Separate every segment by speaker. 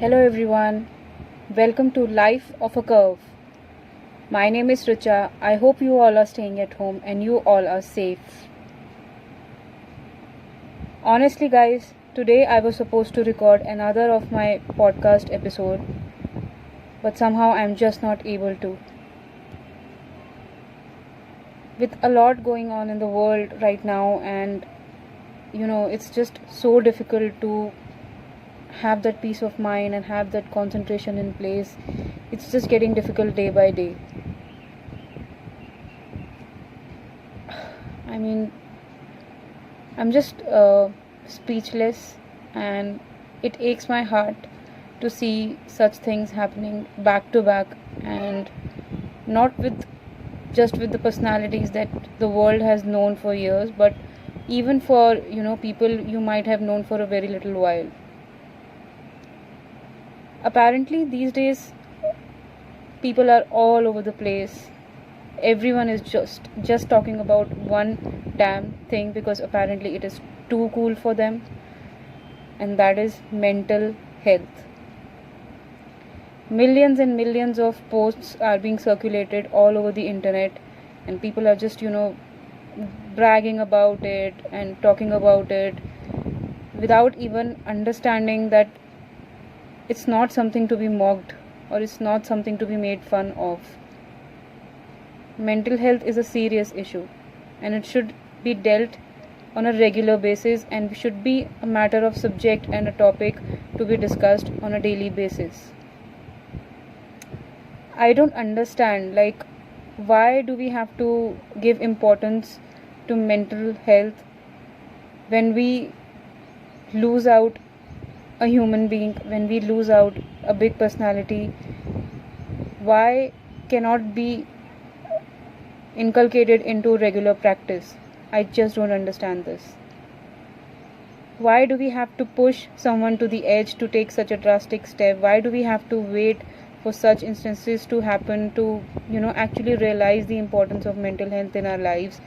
Speaker 1: Hello everyone, welcome to Life of a Curve. My name is Richa. I hope you all are staying at home and you all are safe. Honestly, guys, today I was supposed to record another of my podcast episode, but somehow I'm just not able to. With a lot going on in the world right now, and it's just so difficult to have that peace of mind and have that concentration in place. It's just getting difficult day by day. I mean, I'm just speechless, and it aches my heart to see such things happening back to back, and not just with the personalities that the world has known for years, but even for people you might have known for a very little while. Apparently these days people are all over the place. Everyone is just talking about one damn thing because apparently it is too cool for them, and that is mental health. Millions and millions of posts are being circulated all over the internet, and people are just bragging about it and talking about it without even understanding that it's not something to be mocked or it's not something to be made fun of. Mental health is a serious issue, and it should be dealt on a regular basis, and should be a matter of subject and a topic to be discussed on a daily basis. I don't understand, like, why do we have to give importance to mental health when we lose out a human being, when we lose out a big personality? Why cannot be inculcated into regular practice? I just don't understand this. Why do we have to push someone to the edge to take such a drastic step? Why do we have to wait for such instances to happen to actually realize the importance of mental health in our lives?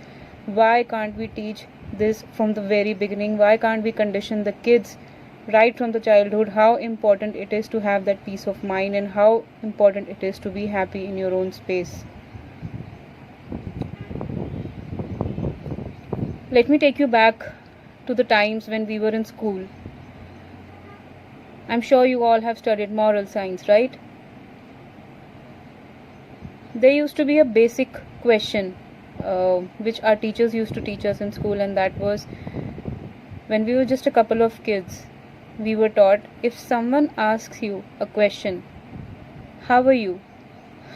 Speaker 1: Why can't we teach this from the very beginning? Why can't we condition the kids right from the childhood how important it is to have that peace of mind, and how important it is to be happy in your own space? Let me take you back to the times when we were in school. I'm sure you all have studied moral science, right? There used to be a basic question which our teachers used to teach us in school, and that was, when we were just a couple of kids, we were taught, if someone asks you a question, how are you?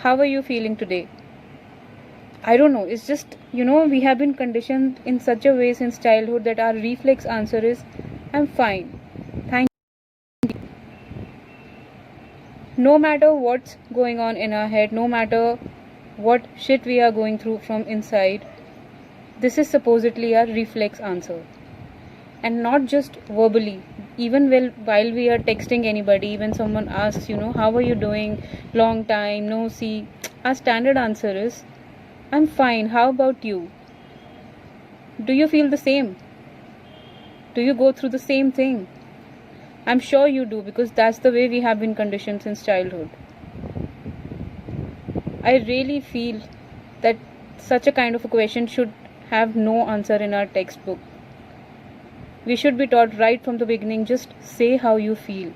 Speaker 1: How are you feeling today? I don't know, it's just, we have been conditioned in such a way since childhood that our reflex answer is, I'm fine, thank you. No matter what's going on in our head, no matter what shit we are going through from inside, this is supposedly our reflex answer. And not just verbally, even while we are texting anybody, when someone asks, how are you doing, long time no see, our standard answer is, I'm fine, how about you? Do you feel the same? Do you go through the same thing? I'm sure you do, because that's the way we have been conditioned since childhood. I really feel that such a kind of a question should have no answer in our textbook. We should be taught right from the beginning, just say how you feel.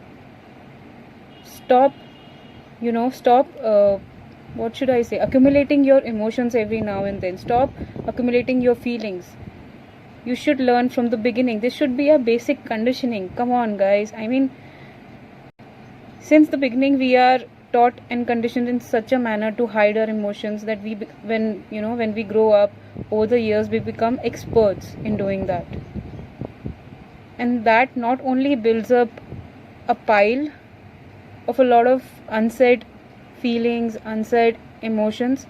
Speaker 1: Stop accumulating your emotions every now and then. Stop accumulating your feelings. You should learn from the beginning. This should be a basic conditioning. Come on, guys. I mean, since the beginning we are taught and conditioned in such a manner to hide our emotions that when we grow up, over the years we become experts in doing that. And that not only builds up a pile of a lot of unsaid feelings, unsaid emotions,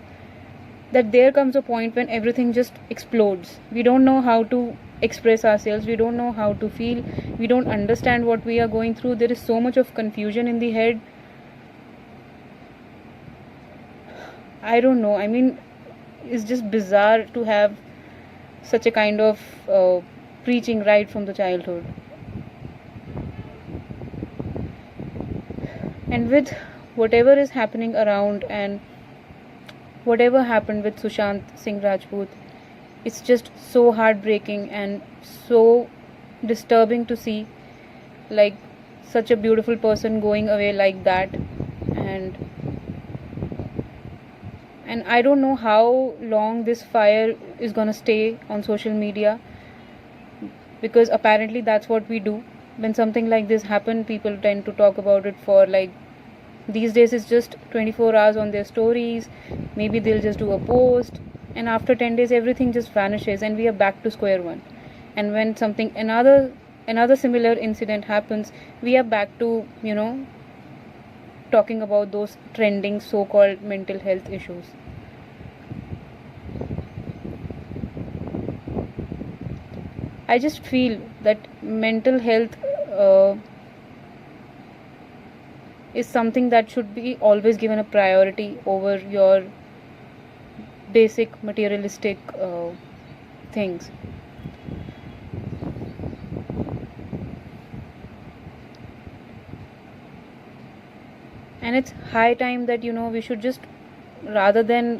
Speaker 1: that there comes a point when everything just explodes. We don't know how to express ourselves, we don't know how to feel, we don't understand what we are going through. There is so much of confusion in the head. I don't know, I mean, it's just bizarre to have such a kind of preaching right from the childhood. And with whatever is happening around and whatever happened with Sushant Singh Rajput, it's just so heartbreaking and so disturbing to see, like, such a beautiful person going away like that. and and I don't know how long this fire is going to stay on social media, because apparently that's what we do. When something like this happen, people tend to talk about it for, like, these days it's just 24 hours on their stories. Maybe they'll just do a post, and after 10 days everything just vanishes and we are back to square one. And when something another similar incident happens, we are back to, talking about those trending so-called mental health issues. I just feel that mental health is something that should be always given a priority over your basic materialistic things. And it's high time that, we should just, rather than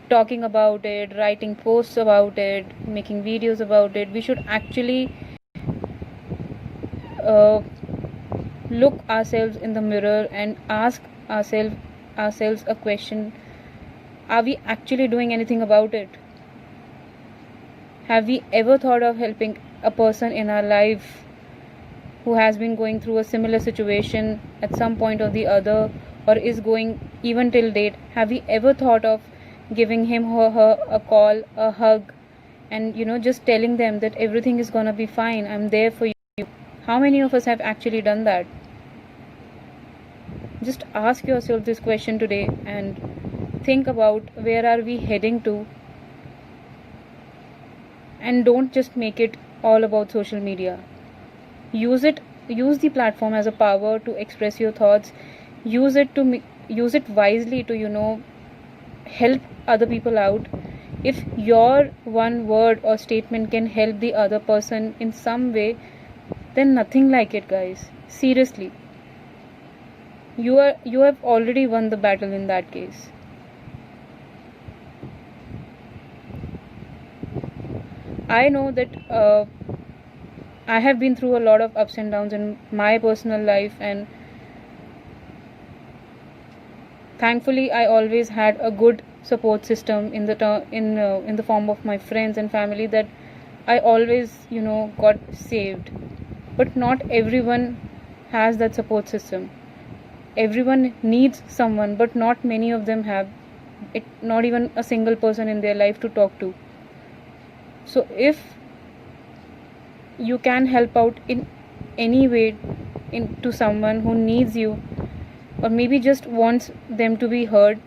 Speaker 1: talking about it, writing posts about it, making videos about it, we should actually look ourselves in the mirror and ask ourselves a question: are we actually doing anything about it? Have we ever thought of helping a person in our life who has been going through a similar situation at some point or the other, or is going even till date? Have we ever thought of giving him or her a call, a hug, and just telling them that everything is gonna be fine, I'm there for you? How many of us have actually done that? Just ask yourself this question today and think about where are we heading to, and don't just make it all about social media. Use the platform as a power to express your thoughts. Use it wisely to help other people out. If your one word or statement can help the other person in some way, then nothing like it, guys. Seriously, you have already won the battle in that case. I know that I have been through a lot of ups and downs in my personal life, and thankfully I always had a good support system in the form of my friends and family, that I always got saved. But not everyone has that support system. Everyone needs someone, but not many of them have it, not even a single person in their life to talk to. So if you can help out in any way to someone who needs you, or maybe just wants them to be heard,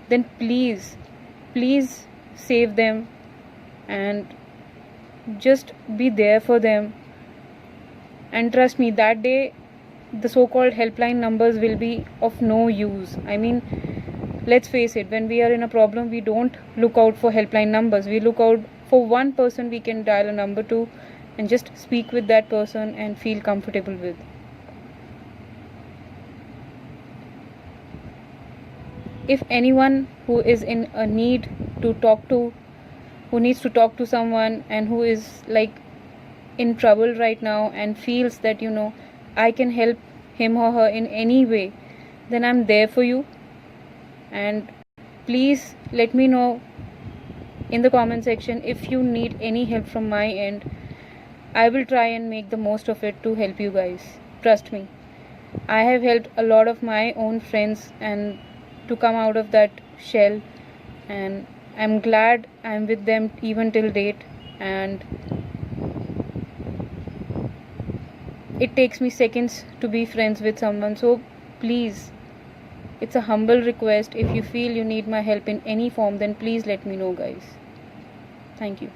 Speaker 1: then please save them and just be there for them. And trust me, that day the so-called helpline numbers will be of no use. I mean, let's face it, when we are in a problem, we don't look out for helpline numbers. We look out for one person we can dial a number to and just speak with that person and feel comfortable with. If anyone who is in a need to talk to, who needs to talk to someone, and who is like in trouble right now and feels that I can help him or her in any way, then I'm there for you. And please let me know in the comment section if you need any help from my end. I will try and make the most of it to help you guys. Trust me, I have helped a lot of my own friends and to come out of that shell, and I'm glad I'm with them even till date. And it takes me seconds to be friends with someone. So please, it's a humble request, if you feel you need my help in any form, then please let me know, guys. Thank you.